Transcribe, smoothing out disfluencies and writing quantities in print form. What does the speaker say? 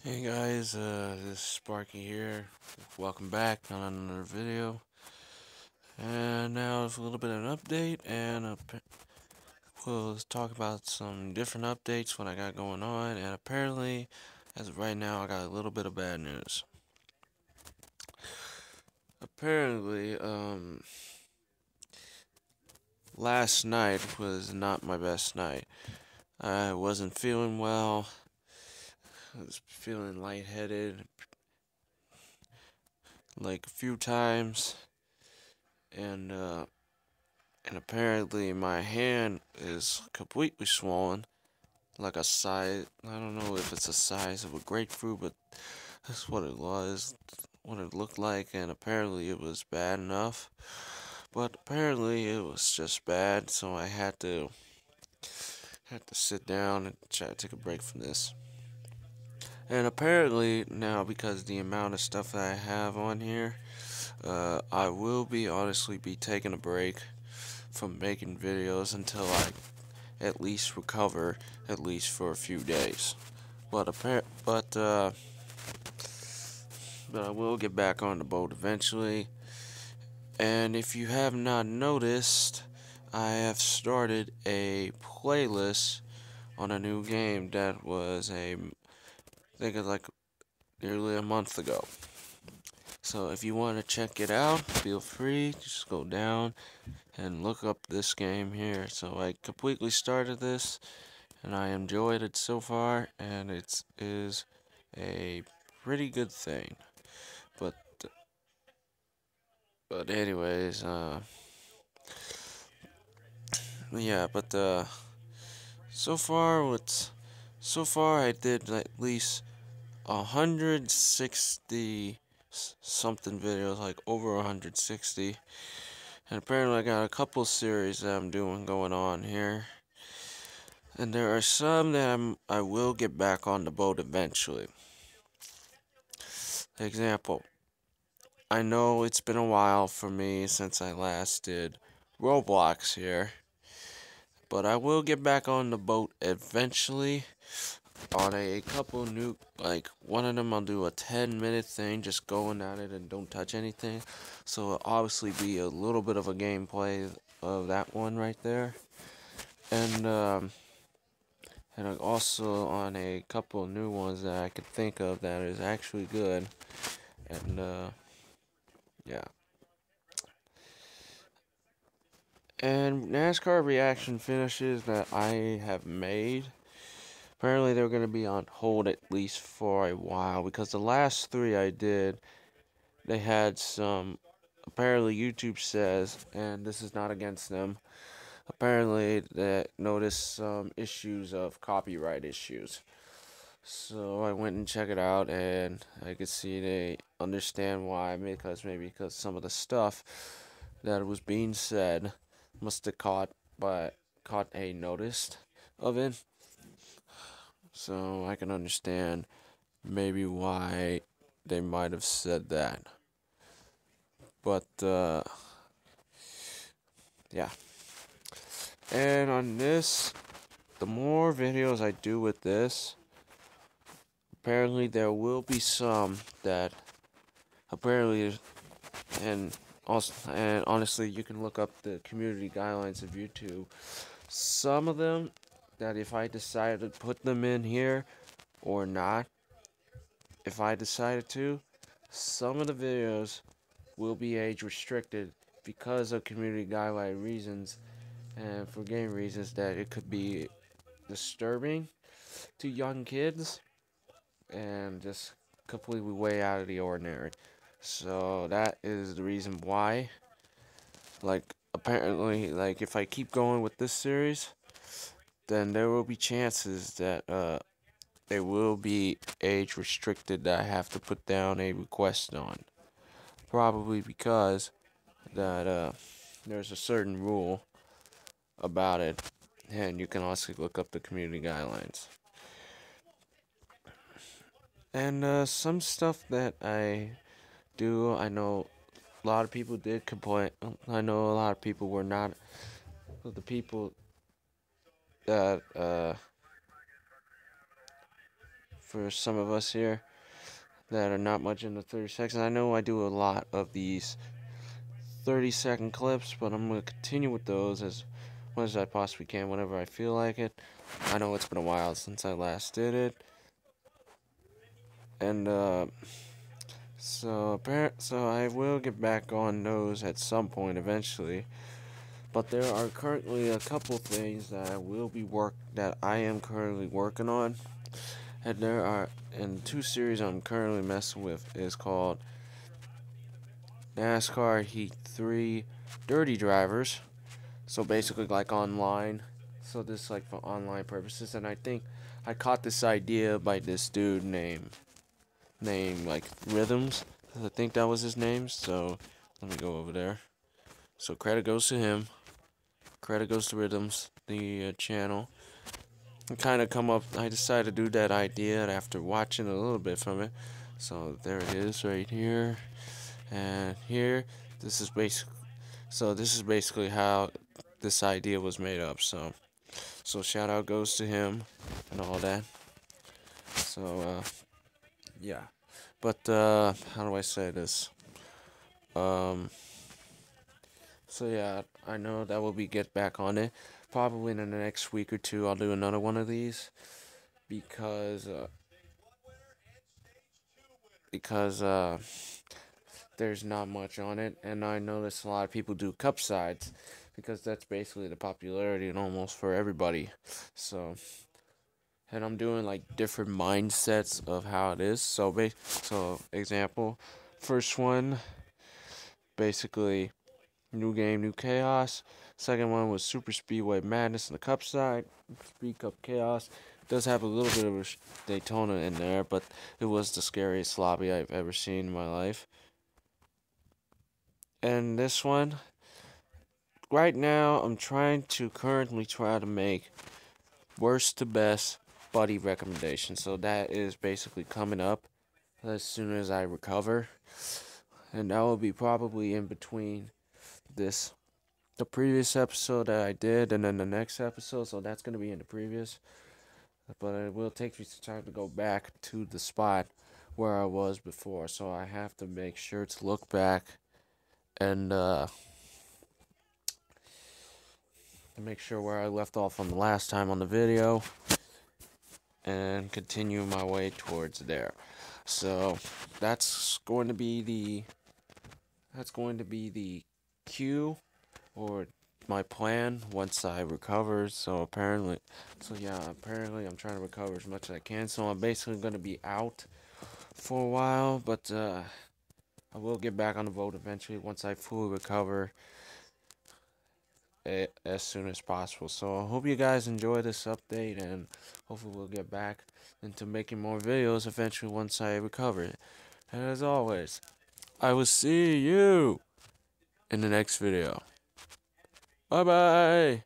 Hey guys, this is Sparky here. Welcome back on another video. And now it's a little bit of an update, and we'll talk about some different updates what I got going on. And apparently, as of right now, I got a little bit of bad news. Apparently, last night was not my best night. I wasn't feeling well. I was feeling lightheaded like a few times, and and apparently my hand is completely swollen, like a size. I don't know if it's the size of a grapefruit, but that's what it was, what it looked like, and apparently it was bad enough. But apparently it was just bad, so I had to sit down and try to take a break from this. And apparently now, because the amount of stuff that I have on here, I will be honestly be taking a break from making videos until I at least recover, at least for a few days. But but I will get back on the boat eventually. And if you have not noticed, I have started a playlist on a new game that was I think it's like nearly a month ago. So if you want to check it out, feel free. Just go down and look up this game here. So I completely started this, and I enjoyed it so far, and it is a pretty good thing. But but anyways, yeah. But so far, so far I did at least 160 something videos, like over 160. And apparently I got a couple series that I'm doing going on here. And there are some that I will get back on the boat eventually. Example, I know it's been a while for me since I last did Roblox here, but I will get back on the boat eventually on a couple new, like one of them I'll do a 10-minute thing, just going at it and don't touch anything. So it'll obviously be a little bit of a gameplay of that one right there. And also on a couple new ones that I could think of that is actually good. And yeah. And NASCAR reaction finishes that I have made, apparently they're going to be on hold at least for a while, because the last three I did, they had some, apparently YouTube says, and this is not against them, apparently they noticed some issues of copyright issues. So I went and checked it out, and I could see they understand why, because some of the stuff that was being said must have caught a notice of it. So I can understand maybe why they might have said that. But yeah. And on this, the more videos I do with this, apparently there will be some that apparently, and also, and honestly, you can look up the community guidelines of YouTube. Some of them that if I decided to put them in here or not, if I decided to, some of the videos will be age restricted because of community guideline reasons and for game reasons that it could be disturbing to young kids and just completely way out of the ordinary. So that is the reason why. Like, apparently, like if I keep going with this series, then there will be chances that they will be age restricted that I have to put down a request on. Probably because that there's a certain rule about it, and you can also look up the community guidelines. And some stuff that I do, I know a lot of people did complain. I know a lot of people were not, the people that for some of us here that are not much into 30 seconds. I know I do a lot of these 30-second clips, but I'm going to continue with those as much as I possibly can whenever I feel like it. I know it's been a while since I last did it. And, so I will get back on those at some point eventually. But there are currently a couple things that I am currently working on. And there are, and two series I'm currently messing with is called NASCAR Heat 3 Dirty Drivers. So basically like online. So this like for online purposes. And I think I caught this idea by this dude named like Rhythms. I think that was his name. So let me go over there. So credit goes to him. Credit goes to Rhythms, the channel. And kind of I decided to do that idea after watching a little bit from it. So there it is right here. And here, this is basically how this idea was made up. So shout out goes to him and all that. So yeah. But how do I say this? So yeah, I know that will be get back on it. Probably in the next week or two, I'll do another one of these because there's not much on it, and I notice a lot of people do cup sides because that's basically the popularity and almost for everybody. So, and I'm doing like different mindsets of how it is. So example, first one, basically new game, new chaos. Second one was Super Speedway Madness in the cup side, Speed Cup Chaos. It does have a little bit of a Daytona in there, but it was the scariest lobby I've ever seen in my life. And this one, right now, I'm currently try to make worst to best buddy recommendations. So that is basically coming up as soon as I recover. And that will be probably in between the previous episode that I did and then the next episode. So that's going to be in the previous. But it will take me some time to go back to the spot where I was before. So I have to make sure to look back and make sure where I left off on the last time on the video and continue my way towards there. So that's going to be the cue or my plan once I recover. Apparently I'm trying to recover as much as I can. So I'm basically going to be out for a while, but I will get back on the boat eventually once I fully recover as soon as possible. So I hope you guys enjoy this update, and hopefully we'll get back into making more videos eventually once I recover it. And as always, I will see you in the next video. Bye bye.